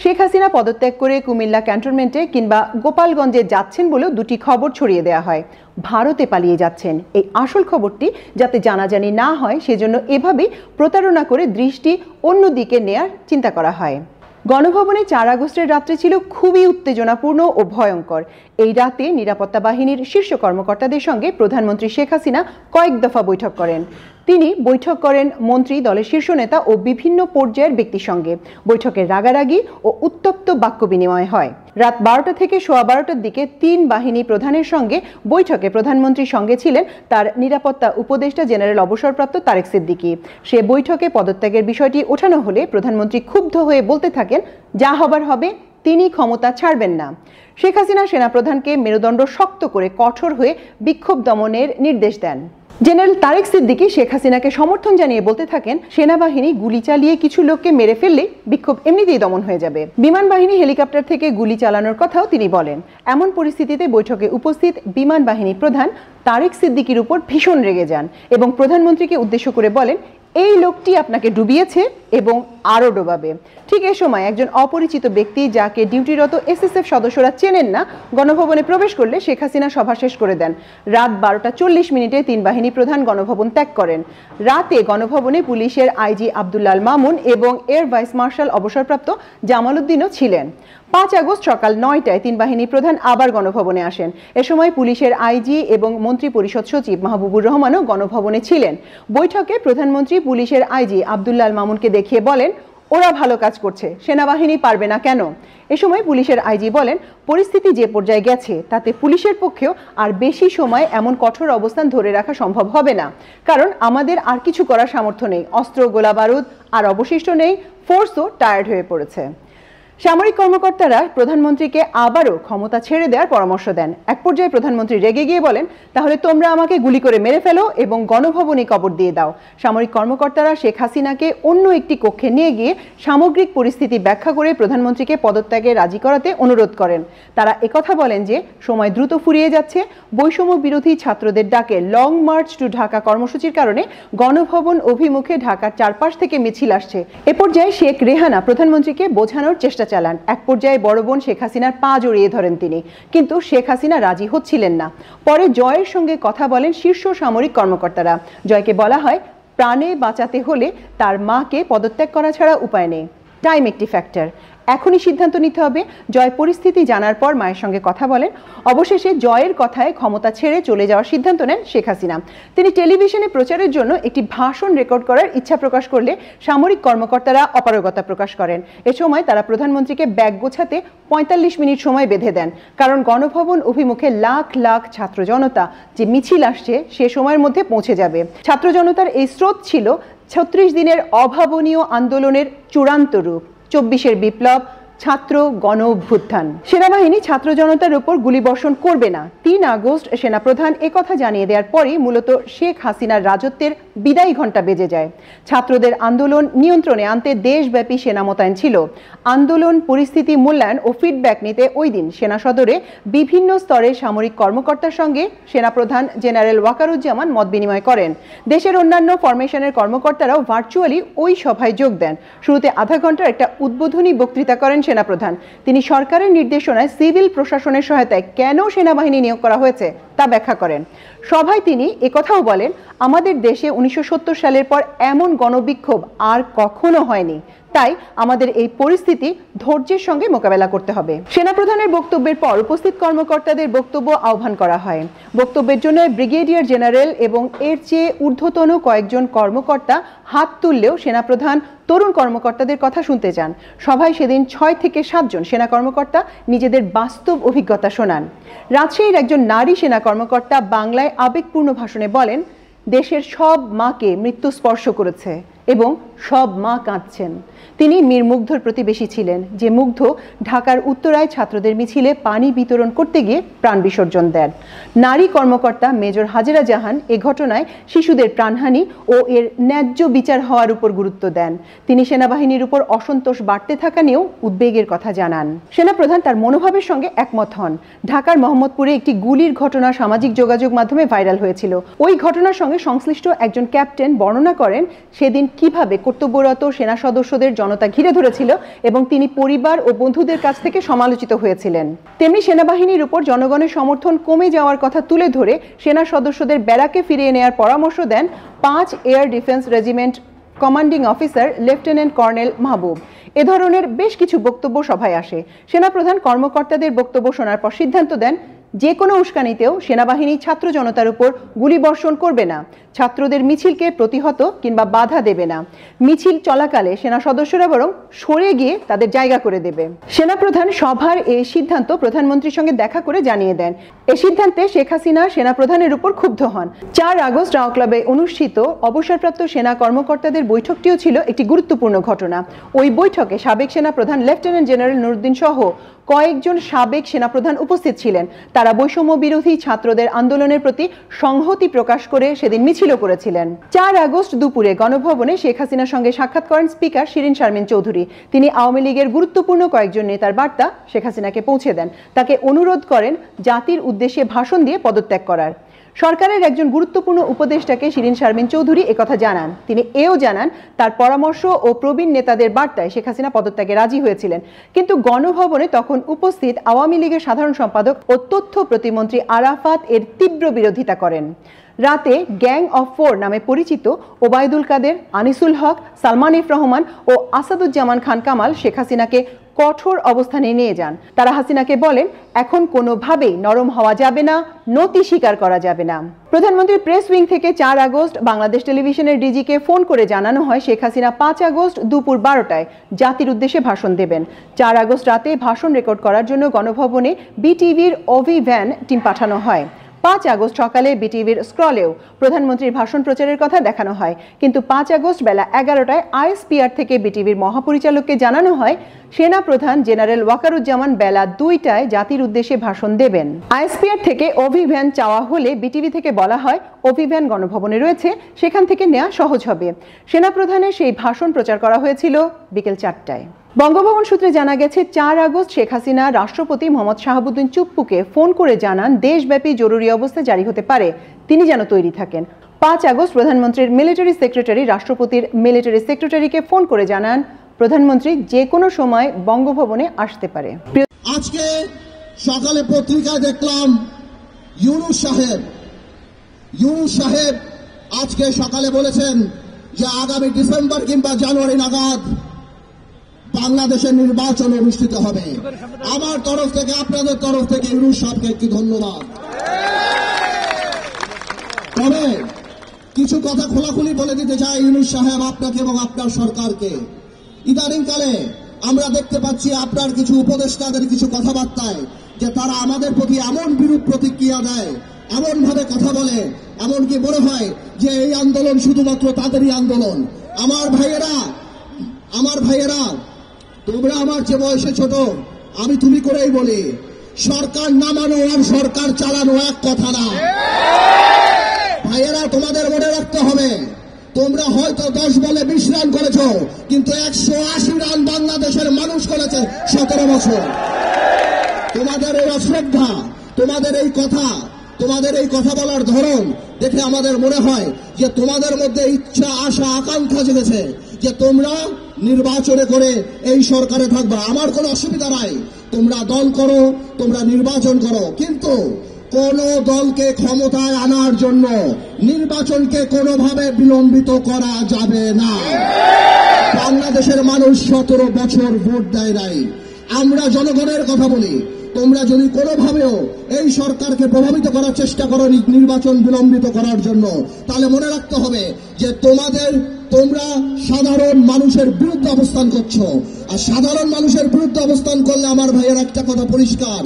শেখ হাসিনা পদত্যাগ করে কুমিল্লা ক্যান্টনমেন্টে কিংবা গোপালগঞ্জে যাচ্ছেন বলেও দুটি খবর ছড়িয়ে দেওয়া হয়। ভারতে পালিয়ে যাচ্ছেন এই আসল খবরটি যাতে জানাজানি না হয় সেজন্য এভাবেই প্রতারণা করে দৃষ্টি অন্যদিকে নেয়ার চিন্তা করা হয়। গণভবনে 4 আগস্টের রাত্রি ছিল খুবই উত্তেজনাপূর্ণ ও ভয়ঙ্কর। এই রাতে নিরাপত্তা বাহিনীর শীর্ষ কর্মকর্তাদের সঙ্গে প্রধানমন্ত্রী শেখ হাসিনা কয়েক দফা বৈঠক করেন। তিনি বৈঠক করেন মন্ত্রী, দলের শীর্ষ নেতা ও বিভিন্ন পর্যায়ের ব্যক্তির সঙ্গে। বৈঠকের রাগারাগি ও উত্তপ্ত বাক্য বিনিময় হয়। রাত 12টা থেকে সোয়া 12টার দিকে 3 বাহিনী প্রধানের সঙ্গে বৈঠকে প্রধানমন্ত্রীর সঙ্গে ছিলেন তার নিরাপত্তা উপদেষ্টা জেনারেল অবসরপ্রাপ্ত তারেক সিদ্দিকী। সে বৈঠকে পদত্যাগের বিষয়টি ওঠানো হলে প্রধানমন্ত্রী ক্ষুব্ধ হয়ে বলতে থাকেন, যা হবার হবে, তিনি ক্ষমতা ছাড়বেন না। শেখ হাসিনা সেনাপ্রধানকে মেরুদণ্ড শক্ত করে কঠোর হয়ে বিক্ষোভ দমনের নির্দেশ দেন। জেনারেল তারেক সিদ্দিকী শেখ হাসিনাকে সমর্থন জানিয়ে বলতে থাকেন, সেনাবাহিনী গুলি চালিয়ে কিছু লোককে মেরে ফেললে বিক্ষোভ এমনিতেই দমন হয়ে যাবে। বিমান বাহিনী হেলিকপ্টার থেকে গুলি চালানোর কথাও তিনি বলেন। এমন পরিস্থিতিতে বৈঠকে উপস্থিত বিমান বাহিনী প্রধান তারেক সিদ্দিকীর উপর ভীষণ রেগে যান এবং প্রধানমন্ত্রীকে উদ্দেশ্য করে বলেন, এই লোকটি আপনাকে ডুবিয়েছে এবং আরও ডোবাবে। ঠিক এ সময় একজন অপরিচিত ব্যক্তি, যাকে ডিউটিরত এসএসএফ সদস্যরা চেনেন না, গণভবনে প্রবেশ করলে শেখ হাসিনা সভা শেষ করে দেন। রাত 12:40 তিন বাহিনী প্রধান গণভবন ত্যাগ করেন। রাতে গণভবনে পুলিশের আইজি আব্দুল্লাহ আল মামুন এবং এয়ার ভাইস মার্শাল অবসরপ্রাপ্ত জামাল উদ্দিনও ছিলেন। 5 আগস্ট সকাল 9টায় তিন বাহিনী প্রধান আবার গণভবনে আসেন। এ সময় পুলিশের আইজি এবং মন্ত্রী পরিষদ সচিব মাহবুবুর রহমানও গণভবনে ছিলেন। বৈঠকে প্রধানমন্ত্রী পুলিশের আইজি আব্দুল্লাহ আল মামুনকে দেখিয়ে বলেন, ওরা ভালো কাজ করছে, সেনাবাহিনী পারবে না কেন? এ সময় পুলিশের আইজি বলেন, পরিস্থিতি যে পর্যায়ে গেছে তাতে পুলিশের পক্ষেও আর বেশি সময় এমন কঠোর অবস্থান ধরে রাখা সম্ভব হবে না, কারণ আমাদের আর কিছু করার সামর্থ্য নেই, অস্ত্র গোলা বারুদ আর অবশিষ্ট নেই, ফোর্সও টায়ার্ড হয়ে পড়েছে। সামরিক কর্মকর্তারা প্রধানমন্ত্রীকে আবারও ক্ষমতা ছেড়ে দেওয়ার পরামর্শ দেন। এক পর্যায়ে প্রধানমন্ত্রী রেগে গিয়ে বলেন, তাহলে তোমরা আমাকে গুলি করে মেরে ফেলো এবং গণভবনে কবর দিয়ে দাও। সামরিক কর্মকর্তারা শেখ হাসিনাকে অন্য একটি কক্ষে নিয়ে গিয়ে সামগ্রিক পরিস্থিতি ব্যাখ্যা করে প্রধানমন্ত্রীকে পদত্যাগে রাজি করাতে অনুরোধ করেন। তারা একথা বলেন যে সময় দ্রুত ফুরিয়ে যাচ্ছে, বৈষম্য বিরোধী ছাত্রদের ডাকে লং মার্চ টু ঢাকা কর্মসূচির কারণে গণভবন অভিমুখে ঢাকার চারপাশ থেকে মিছিল আসছে। এ পর্যায়ে শেখ রেহানা প্রধানমন্ত্রীকে বোঝানোর চেষ্টা চালান। এক পর্যায়ে বড় বোন শেখ হাসিনার পা জড়িয়ে ধরেন তিনি, কিন্তু শেখ হাসিনা রাজি হচ্ছিলেন না। পরে জয়ের সঙ্গে কথা বলেন শীর্ষ সামরিক কর্মকর্তারা। জয়কে বলা হয়, প্রাণে বাঁচাতে হলে তার মাকে পদত্যাগ করা ছাড়া উপায় নেই। টাইম একটি ফ্যাক্টর, এখনই সিদ্ধান্ত নিতে হবে। জয় পরিস্থিতি জানার পর মায়ের সঙ্গে কথা বলেন। অবশেষে জয়ের কথায় ক্ষমতা ছেড়ে চলে যাওয়ার সিদ্ধান্ত নেন শেখ হাসিনা। তিনি টেলিভিশনে প্রচারের জন্য একটি ভাষণ রেকর্ড করার ইচ্ছা প্রকাশ করলে সামরিক কর্মকর্তারা অপারগতা প্রকাশ করেন। এ সময় তারা প্রধানমন্ত্রীকে ব্যাগ গোছাতে 45 মিনিট সময় বেঁধে দেন, কারণ গণভবন অভিমুখে লাখ লাখ ছাত্র জনতা যে মিছিল আসছে সে সময়ের মধ্যে পৌঁছে যাবে। ছাত্র জনতার এই স্রোত ছিল 36 দিনের অভাবনীয় আন্দোলনের চূড়ান্ত রূপ, 24-এর বিপ্লব, ছাত্র গণ অভ্যুত্থান। সেনাবাহিনী ছাত্র জনতার উপর গুলিবর্ষণ করবে না। 3 আগস্ট সেনাপ্রধান একথা জানিয়ে দেওয়ার পরই মূলত শেখ হাসিনার রাজত্বের বিদায়ী ঘণ্টা বেজে যায়। ছাত্রদের আন্দোলন নিয়ন্ত্রণে আনতে দেশব্যাপী সেনা মোতায়েন ছিল। আন্দোলন পরিস্থিতি মূল্যায়ন ও ফিডব্যাক নিতে ওই দিন সেনা সদরে বিভিন্ন স্তরের সামরিক কর্মকর্তার সঙ্গে সেনাপ্রধান জেনারেল ওয়াকারুজ্জামান মত বিনিময় করেন। দেশের অন্যান্য ফরমেশনের কর্মকর্তারাও ভার্চুয়ালি ওই সভায় যোগ দেন। শুরুতে আধা ঘন্টার একটা উদ্বোধনী বক্তৃতা করেন সেনাপ্রধান। তিনি সরকারের নির্দেশনায় সিভিল প্রশাসনের সহায়তায় কেন সেনাবাহিনী নিয়োগ করা হয়েছে তা ব্যাখ্যা করেন। সভায় তিনি একথাও বলেন, আমাদের দেশে 1970 সালের পর এমন গণবিক্ষোভ আর কখনো হয়নি, তাই আমাদের এই পরিস্থিতি ধৈর্যের সঙ্গে মোকাবেলা করতে হবে। সেনাপ্রধানের বক্তব্যের পর উপস্থিত কর্মকর্তাদের বক্তব্য আহ্বান করা হয়। বক্তব্যের জন্য ব্রিগেডিয়ার জেনারেল এবং এর চেয়ে ঊর্ধ্বতন কয়েকজন কর্মকর্তা হাত তুললেও সেনাপ্রধান তরুণ কর্মকর্তাদের কথা শুনতে চান। সভায় সেদিন 6 থেকে 7 জন সেনা কর্মকর্তা নিজেদের বাস্তব অভিজ্ঞতা শোনান। রাজশাহীর একজন নারী সেনা কর্মকর্তা বাংলায় আবেগপূর্ণ ভাষণে বলেন, দেশের সব মাকে মৃত্যু স্পর্শ করেছে এবং সব মা কাঁদছেন। তিনি মীর মুগ্ধর প্রতিবেশী ছিলেন, যে মুগ্ধ ঢাকার উত্তরায় ছাত্রদের মিছিলে পানি বিতরণ করতে গিয়ে প্রাণ বিসর্জন দেন। নারী কর্মকর্তা মেজর হাজেরা জাহান এ ঘটনায় শিশুদের প্রাণহানি ও এর ন্যায্য বিচার হওয়ার উপর গুরুত্ব দেন। তিনি সেনাবাহিনীর উপর অসন্তোষ বাড়তে থাকা নিয়েও উদ্বেগের কথা জানান। সেনাপ্রধান তার মনোভাবের সঙ্গে একমত হন। ঢাকার মোহাম্মদপুরে একটি গুলির ঘটনা সামাজিক যোগাযোগ মাধ্যমে ভাইরাল হয়েছিল। ওই ঘটনার সঙ্গে সংশ্লিষ্ট একজন ক্যাপ্টেন বর্ণনা করেন সেদিন কিভাবে কর্তব্যরত সেনা সদস্যদের জনতা ঘিরে ধরেছিল এবং তিনি পরিবার ও বন্ধুদের কাছ থেকে সমালোচিত হয়েছিলেন। তেমনি সেনাবাহিনীর উপর জনগণের সমর্থন কমে যাওয়ার কথা তুলে ধরে সেনা সদস্যদের ব্যারাকে ফিরিয়ে নেওয়ার পরামর্শ দেন 5 air defence regiment commanding officer lieutenant colonel Mahbub. এ ধরনের বেশ কিছু বক্তব্য সভায় আসে। সেনাপ্রধান কর্মকর্তাদের বক্তব্য শোনার পর সিদ্ধান্ত দেন যে কোনো উস্কানিতেও সেনাবাহিনী ছাত্র জনতার উপর গুলিবর্ষণ করবে না। ছাত্রদের মিছিলকে প্রতিহত কিংবা বাধা দেবে না। মিছিল চলাকালে সেনা সদস্যরা বরং সরে গিয়ে তাদের জায়গা করে দেবে। সেনাপ্রধান সভার এই সিদ্ধান্ত প্রধানমন্ত্রীর সঙ্গে দেখা করে জানিয়ে দেন। এই সিদ্ধান্তে শেখ হাসিনা সেনাপ্রধানের উপর ক্ষুব্ধ হন। 4 আগস্ট রাও ক্লাবে অনুষ্ঠিত অবসরপ্রাপ্ত সেনা কর্মকর্তাদের বৈঠকটিও ছিল একটি গুরুত্বপূর্ণ ঘটনা। ওই বৈঠকে সাবেক সেনাপ্রধান লেফটেন্যান্ট জেনারেল নুরুদ্দিন সহ কয়েকজন সাবেক সেনাপ্রধান উপস্থিত ছিলেন। তারা বৈষম্য বিরোধী ছাত্রদের আন্দোলনের প্রতি সংহতি প্রকাশ করে সেদিন মিছিলও করেছিলেন। 4 আগস্ট দুপুরে গণভবনে শেখ হাসিনার সঙ্গে সাক্ষাৎ করেন স্পিকার শিরীন শারমিন চৌধুরী। তিনি আওয়ামী লীগের গুরুত্বপূর্ণ কয়েকজন নেতার বার্তা শেখ হাসিনাকে পৌঁছে দেন। তাকে অনুরোধ করেন জাতির উদ্দেশ্যে ভাষণ দিয়ে পদত্যাগ করার। সরকারের একজন গুরুত্বপূর্ণ উপদেষ্টাকে শিরীন শারমিন চৌধুরী একথা জানান। তিনি এও জানান তার পরামর্শ ও প্রবীণ নেতাদের বার্তায় শেখ হাসিনা পদত্যাগে রাজি হয়েছিলেন। কিন্তু গণভবনে তখন উপস্থিত আওয়ামী লীগের সাধারণ সম্পাদক ও তথ্য প্রতিমন্ত্রী আরাফাত এর তীব্র বিরোধিতা করেন। রাতে গ্যাং অফ 4 নামে পরিচিত ওবায়দুল কাদের, আনিসুল হক, সালমান এফ রহমান ও আসাদুজ্জামান খান কামাল শেখ হাসিনাকে কঠোর অবস্থানে নিয়ে যান। তারা হাসিনাকে বলেন, এখন কোনোভাবেই নরম হওয়া যাবে না, নতি স্বীকার করা যাবে না। প্রধানমন্ত্রীর প্রেস উইং থেকে 4 আগস্ট বাংলাদেশ টেলিভিশনের ডিজিকে ফোন করে জানানো হয় শেখ হাসিনা 5 আগস্ট দুপুর 12টায় জাতির উদ্দেশ্যে ভাষণ দেবেন। 4 আগস্ট রাতে ভাষণ রেকর্ড করার জন্য গণভবনে বিটিভির ওভি ভ্যান টিম পাঠানো হয়। 5 আগস্ট সকালে বিটিভির স্ক্রলেও প্রধানমন্ত্রীর ভাষণ প্রচারের কথা দেখানো হয়। কিন্তু 5 আগস্ট বেলা 11টায় আইএসপিআর থেকে বিটিভির মহাপরিচালককে জানানো হয় সেনা প্রধান জেনারেল ওয়াকারুজ্জামান বেলা 2টায় জাতির উদ্দেশ্যে ভাষণ দেবেন। আইএসপিআর থেকে অভিভ্যান চাওয়া হলে বিটিভি থেকে বলা হয় অভিভ্যান গণভবনে রয়েছে, সেখান থেকে নেওয়া সহজ হবে। সেনা প্রধানের সেই ভাষণ প্রচার করা হয়েছিল বিকেল 4টায়। বঙ্গভবন সূত্রে জানা গেছে 4 আগস্ট শেখ হাসিনা রাষ্ট্রপতি মোহাম্মদ শাহাবুদ্দিন চুপ্পুকে ফোন করে জানান দেশব্যাপী জরুরি অবস্থা জারি হতে পারে, তিনি যেন তৈরি থাকেন। 5 আগস্ট প্রধানমন্ত্রীর মিলিটারি সেক্রেটারি রাষ্ট্রপতির মিলিটারি সেক্রেটারিকে ফোন করে জানান প্রধানমন্ত্রী যে কোনো সময় বঙ্গভবনে আসতে পারে। আজকে সকালে পত্রিকায় দেখলাম ইউনূস সাহেব আজকে সকালে বলেছেন যে আগামী ডিসেম্বর কিংবা জানুয়ারি নাগাদ বাংলাদেশের নির্বাচন অনুষ্ঠিত হবে। আমার তরফ থেকে, আপনাদের তরফ থেকে ইউনূস সাহেবকে একটি ধন্যবাদ। তবে কিছু কথা খোলাখুলি বলে দিতে চাই ইউনূস সাহেব আপনাকে এবং আপনার সরকারকে। ইদানিংকালে আমরা দেখতে পাচ্ছি আপনার কিছু উপদেষ্টাদের কিছু কথাবার্তায় যে তারা আমাদের প্রতি এমন বিরূপ প্রতিক্রিয়া দেয়, এমন ভাবে কথা বলে, এমনকি মনে হয় যে এই আন্দোলন শুধুমাত্র তাদেরই আন্দোলন। আমার ভাইয়েরা তোমরা আমার যে বয়সে ছোট, আমি তুমি করেই বলি, সরকার নামানো আর সরকার চালানো এক কথা না। ভাইয়েরা তোমাদের মনে রাখতে হবে, তোমরা হয়তো 10 বলে 20 রান করেছ, কিন্তু 180 রান বাংলাদেশের মানুষ করেছে 17 বছর। তোমাদের এই অশ্রদ্ধা, তোমাদের এই কথা বলার ধরন দেখে আমাদের মনে হয় যে তোমাদের মধ্যে ইচ্ছা, আশা, আকাঙ্ক্ষা জেগেছে যে তোমরা নির্বাচনে করে এই সরকারে থাকবা। আমার কোনো অসুবিধা নাই, তোমরা দল করো, তোমরা নির্বাচন করো, কিন্তু কোন দলকে ক্ষমতায় আনার জন্য নির্বাচনকে কোনোভাবে বিলম্বিত করা যাবে না। বাংলাদেশের মানুষ 17 বছর ভোট দেয় নাই। আমরা জনগণের কথা বলি, তোমরা যদি কোনোভাবেও এই সরকারকে প্রভাবিত করার চেষ্টা করো নির্বাচন বিলম্বিত করার জন্য, তাহলে মনে রাখতে হবে যে তোমরা সাধারণ মানুষের বিরুদ্ধে অবস্থান করছো। আর সাধারণ মানুষের বিরুদ্ধে অবস্থান করলে আমার ভাইয়ের একটা কথা পরিষ্কার,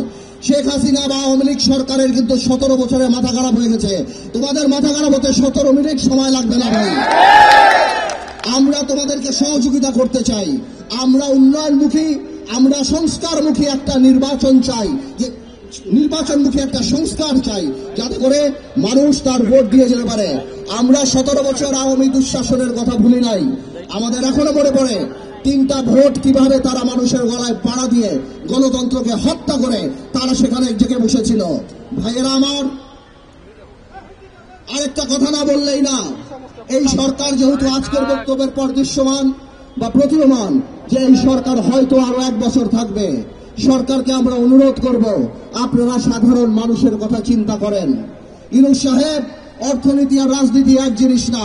শেখ হাসিনা বা আওয়ামী লীগ সরকারের কিন্তু 17 বছরে মাথা খারাপ হয়ে গেছে। তোমাদের মাথা খারাপ হতে 17 মিনিট সময় লাগবে না ভাই। আমরা তোমাদেরকে সহযোগিতা করতে চাই, আমরা উন্নয়নমুখী, আমরা সংস্কারমুখী একটা নির্বাচন চাই, যে নির্বাচনমুখী একটা সংস্কার চাই, যাতে করে মানুষ তার ভোট দিয়ে যেতে পারে। আমরা 17 বছর আওয়ামী দুঃশাসনের কথা ভুলি নাই। আমাদের এখনো মনে পড়ে 3টা ভোট কিভাবে তারা মানুষের গলায় পাড়া দিয়ে গণতন্ত্রকে হত্যা করে তারা সেখানে জেগে বসেছিল। ভাইয়েরা আমার, আরেকটা কথা না বললেই না, এই সরকার যেহেতু আজকের বক্তব্যের পর দৃশ্যমান বা প্রতীয়মান যে এই সরকার হয়তো আরো 1 বছর থাকবে, সরকারকে আমরা অনুরোধ করব আপনারা সাধারণ মানুষের কথা চিন্তা করেন। ইউনূস সাহেব, অর্থনীতি আর রাজনীতি এক জিনিস না।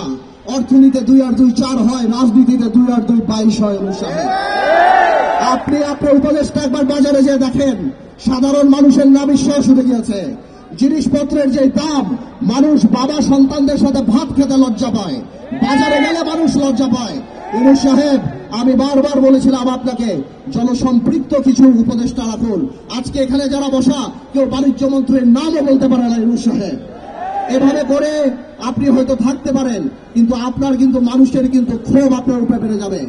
অর্থনীতিতে 2 আর 2 4 হয়, রাজনীতিতে 2 আর 2 22 হয়। ইউনূস সাহেব, আপনি আপনার উপদেশটা একবার বাজারে যেয়ে দেখেন, সাধারণ মানুষের নাবিশ্বাস উঠে গিয়েছে। জিনিসপত্রের যে দাম, মানুষ বাবা সন্তানদের সাথে ভাত খেতে লজ্জা পায়, বাজারে গেলে মানুষ লজ্জা পায়। ইউনূস সাহেব, আমি বারবার বলেছিলাম আপনাকে জনসম্পৃক্ত কিছু উপদেষ্টা রাখুন। আজকে এখানে যারা বসা কেউ বাণিজ্য মন্ত্রীর নামও বলতে পারে না। ইউনূস সাহেব, এভাবে করে আপনি হয়তো থাকতে পারেন, কিন্তু আপনার কিন্তু মানুষের কিন্তু ক্ষোভ আপনার উপরে বেড়ে যাবে।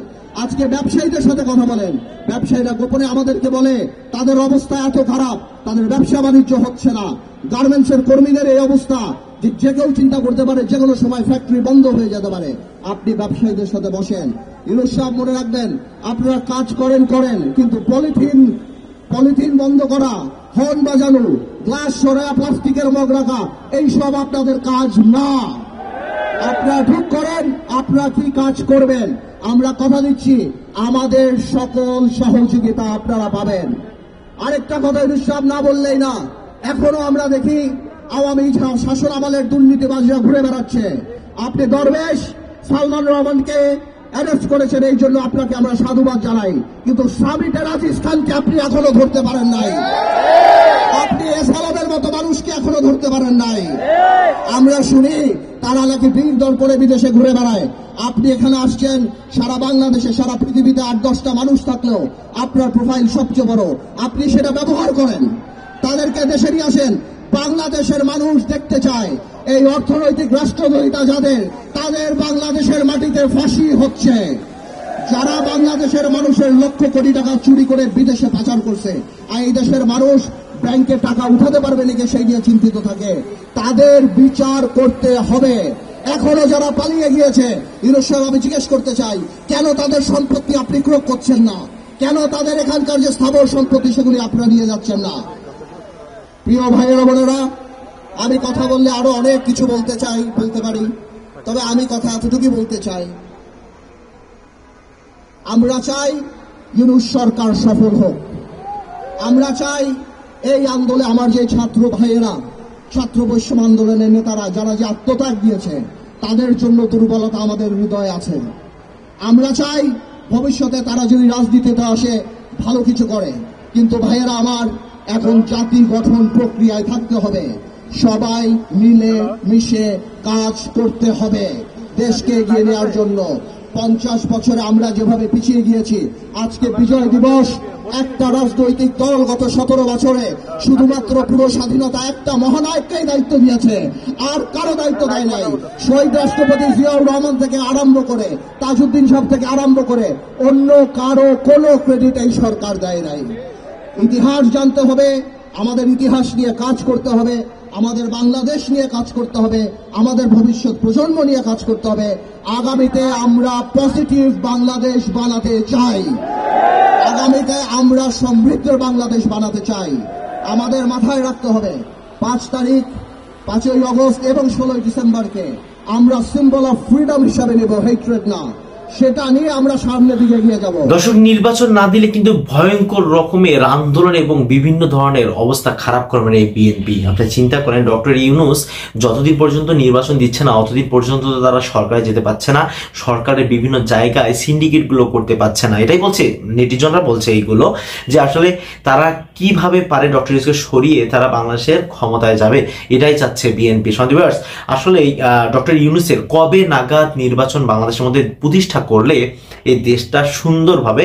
আজকে ব্যবসায়ীদের সাথে কথা বলেন, ব্যবসায়ীরা গোপনে আমাদেরকে বলে তাদের অবস্থা এত খারাপ, তাদের ব্যবসা বাণিজ্য হচ্ছে না। গার্মেন্টসের কর্মীদের এই অবস্থা যে কেউ চিন্তা করতে পারে যে কোনো সময় ফ্যাক্টরি বন্ধ হয়ে যেতে পারে। আপনি ব্যবসায়ীদের সাথে বসেন। ইউনূস সাহেব, মনে রাখবেন, আপনারা কাজ করেন কিন্তু পলিথিন বন্ধ করা, হর্ন বাজানো, গ্লাস সরা, প্লাস্টিকের মগ রাখা, এইসব আপনাদের কাজ না। আপনারা ঠিক করেন আপনারা কি কাজ করবেন। আমরা কথা দিচ্ছি আমাদের সকল সহযোগিতা আপনারা পাবেন। আরেকটা কথা ইউনূস সাহেব না বললেই না, এখনো আমরা দেখি আওয়ামী শাসন আমলের দুর্নীতিবাজরা ঘুরে বেড়াচ্ছে। আপনি দরবেশ সালমান রহমানকে অ্যারেস্ট করেছেন, এই জন্য আপনাকে আমরা সাধুবাদ জানাই, কিন্তু সামিটের আজিজ খানকে আপনি এখনো ধরতে পারেন নাই। আপনি এসালামের মতো মানুষকে এখনো ধরতে পারেন নাই। আমরা শুনি তারা নাকি বীর দল করে বিদেশে ঘুরে বেড়ায়। আপনি এখানে আসছেন, সারা বাংলাদেশে সারা পৃথিবীতে 8-10টা মানুষ থাকলেও আপনার প্রোফাইল সবচেয়ে বড়। আপনি সেটা ব্যবহার করেন, তাদেরকে দেশে নিয়ে আসেন। বাংলাদেশের মানুষ দেখতে চায় এই অর্থনৈতিক রাষ্ট্রদ্রোহিতা যাদের, তাদের বাংলাদেশের মাটিতে ফাঁসি হচ্ছে। যারা বাংলাদেশের মানুষের লক্ষ কোটি টাকা চুরি করে বিদেশে পাচার করছে, আর এই দেশের মানুষ ব্যাংকে টাকা উঠাতে পারবে নাকি সেই নিয়ে চিন্তিত থাকে, তাদের বিচার করতে হবে। এখনো যারা পালিয়ে গিয়েছে, ইউনূস সাহেব, আমি জিজ্ঞেস করতে চাই, কেন তাদের সম্পত্তি আপনি ক্রয় করছেন না? কেন তাদের এখানকার যে স্থাবর সম্পত্তি সেগুলি আপনারা নিয়ে যাচ্ছেন না? প্রিয় ভাইয়েরা বোনেরা, আমি কথা বললে আরো অনেক কিছু বলতে পারি, তবে আমি কথা এতটুকুই বলতে চাই, আমরা চাই ইউনূস সরকার সফল হোক। আমরা চাই এই আন্দোলনে আমার যে ছাত্র ভাইয়েরা, ছাত্র বৈষম্য আন্দোলনের নেতারা যারা যে আত্মত্যাগ দিয়েছে, তাদের জন্য দুর্বলতা আমাদের হৃদয়ে আছে। আমরা চাই ভবিষ্যতে তারা যদি রাজনীতিতে আসে ভালো কিছু করে, কিন্তু ভাইয়েরা আমার, এখন জাতি গঠন প্রক্রিয়ায় থাকতে হবে। সবাই মিলে মিশে কাজ করতে হবে দেশকে এগিয়ে নেওয়ার জন্য। 50 বছরে আমরা যেভাবে পিছিয়ে গিয়েছি, আজকে বিজয় দিবস, একটা রাজনৈতিক দল গত 17 বছরে শুধুমাত্র পুরো স্বাধীনতা একটা মহানায়ককেই দায়িত্ব দিয়েছে, আর কারো দায়িত্ব দেয় নাই। শহীদ রাষ্ট্রপতি জিয়াউর রহমান থেকে আরম্ভ করে, তাজউদ্দিন সাহেব থেকে আরম্ভ করে, অন্য কারো কোনো ক্রেডিট এই সরকার দেয় নাই। ইতিহাস জানতে হবে, আমাদের ইতিহাস নিয়ে কাজ করতে হবে, আমাদের বাংলাদেশ নিয়ে কাজ করতে হবে, আমাদের ভবিষ্যৎ প্রজন্ম নিয়ে কাজ করতে হবে। আগামীতে আমরা পজিটিভ বাংলাদেশ বানাতে চাই, আগামীতে আমরা সমৃদ্ধ বাংলাদেশ বানাতে চাই। আমাদের মাথায় রাখতে হবে 5 তারিখ, 5ই আগস্ট এবং 16ই ডিসেম্বরকে আমরা সিম্বল অফ ফ্রিডম হিসাবে নেব, হেট্রেড না। সেটা নিয়ে আমরা সামনের দিকে এগিয়ে যাব। দর্শক, নির্বাচন না দিলে কিন্তু ভয়ঙ্কর রকমের আন্দোলন এবং বিভিন্ন ধরনের অবস্থা খারাপ করবেন এই বিএনপি। আপনি চিন্তা করেন, ডক্টর ইউনূস যতদিন পর্যন্ত নির্বাচন দিচ্ছে না, অতদিন পর্যন্ত তারা সরকারে যেতে পারছে না, সরকারের বিভিন্ন জায়গায় সিন্ডিকেট গুলো করতে পারছে না। এটাই বলছে নেটিজনরা, বলছে এইগুলো যে আসলে তারা কিভাবে পারে ডক্টর ইউনূসকে সরিয়ে তারা বাংলাদেশের ক্ষমতায় যাবে, এটাই চাচ্ছে বিএনপি। সন্ধিবার্স, আসলে ডক্টর ইউনূসের কবে নাগাদ নির্বাচন বাংলাদেশের মধ্যে প্রতিষ্ঠা করলে এই দেশটা সুন্দরভাবে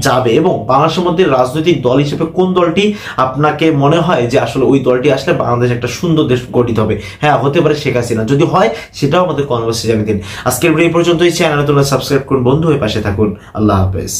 যাবে, এবং বাংলাদেশের মধ্যে রাজনৈতিক দল হিসেবে কোন দলটি আপনাকে মনে হয় যে আসলে ওই দলটি আসলে বাংলাদেশ একটা সুন্দর দেশ গঠিত হবে? হ্যাঁ, হতে পারে শেখ হাসিনা, যদি হয় সেটাও আমাদের কনভার্সে জানিয়ে দিন। আজকের ভিডিও এই পর্যন্তই। চ্যানেলে তোমরা সাবস্ক্রাইব করুন, বন্ধু হয়ে পাশে থাকুন। আল্লাহ হাফেজ।